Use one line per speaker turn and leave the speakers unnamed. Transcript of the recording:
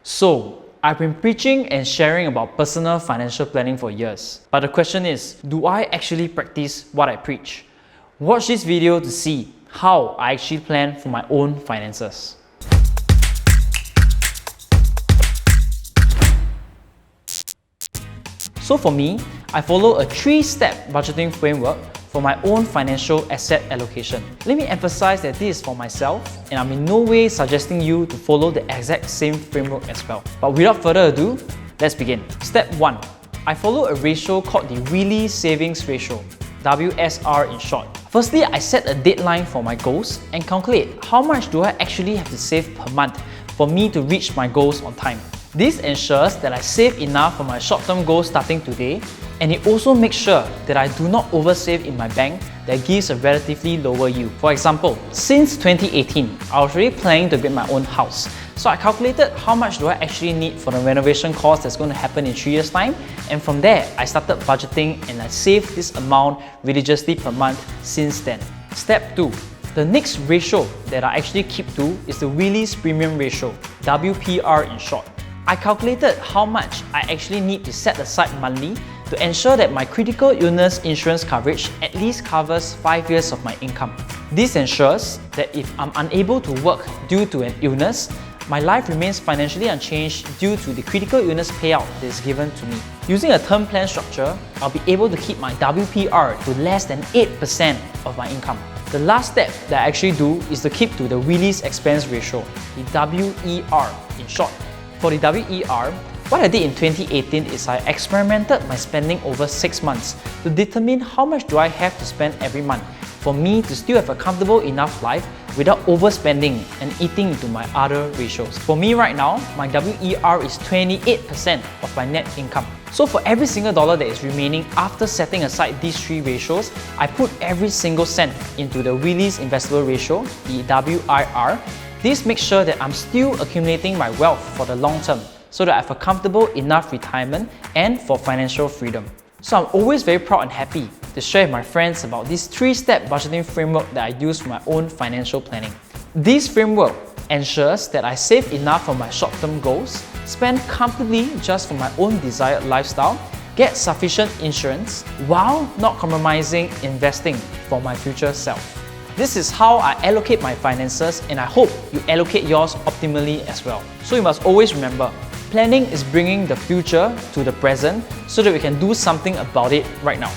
So, I've been preaching and sharing about personal financial planning for years. But the question is, do I actually practice what I preach? Watch this video to see how I actually plan for my own finances. So for me, I follow a 3-step budgeting framework for my own financial asset allocation. Let me emphasize that this is for myself, and I'm in no way suggesting you to follow the exact same framework as well. But without further ado, let's begin. Step 1. I follow a ratio called the Wheelie savings ratio, WSR in short. Firstly, I set a deadline for my goals and calculate how much do I actually have to save per month for me to reach my goals on time. This ensures that I save enough for my short-term goals starting today, and it also makes sure that I do not oversave in my bank that gives a relatively lower yield. For example, since 2018, I was already planning to get my own house. So I calculated how much do I actually need for the renovation cost that's going to happen in 3 years' time, and from there, I started budgeting and I saved this amount religiously per month since then. Step 2. The next ratio that I actually keep to is the Wheelie's premium ratio, WPR in short. I calculated how much I actually need to set aside monthly to ensure that my critical illness insurance coverage at least covers 5 years of my income. This ensures that if I'm unable to work due to an illness, my life remains financially unchanged due to the critical illness payout that is given to me. Using a term plan structure, I'll be able to keep my WPR to less than 8% of my income. The last step that I actually do is to keep to the Wheelie's expense ratio, the WER in short. For the WER, what I did in 2018 is I experimented my spending over 6 months to determine how much do I have to spend every month for me to still have a comfortable enough life without overspending and eating into my other ratios. For me right now, my WER is 28% of my net income. So for every single dollar that is remaining after setting aside these 3 ratios, I put every single cent into the Wheelie's investable ratio, the WIR. This makes sure that I'm still accumulating my wealth for the long term so that I have a comfortable enough retirement and for financial freedom. So I'm always very proud and happy to share with my friends about this 3-step budgeting framework that I use for my own financial planning. This framework ensures that I save enough for my short-term goals, spend comfortably just for my own desired lifestyle, get sufficient insurance while not compromising investing for my future self. This is how I allocate my finances, and I hope you allocate yours optimally as well. So you must always remember, planning is bringing the future to the present so that we can do something about it right now.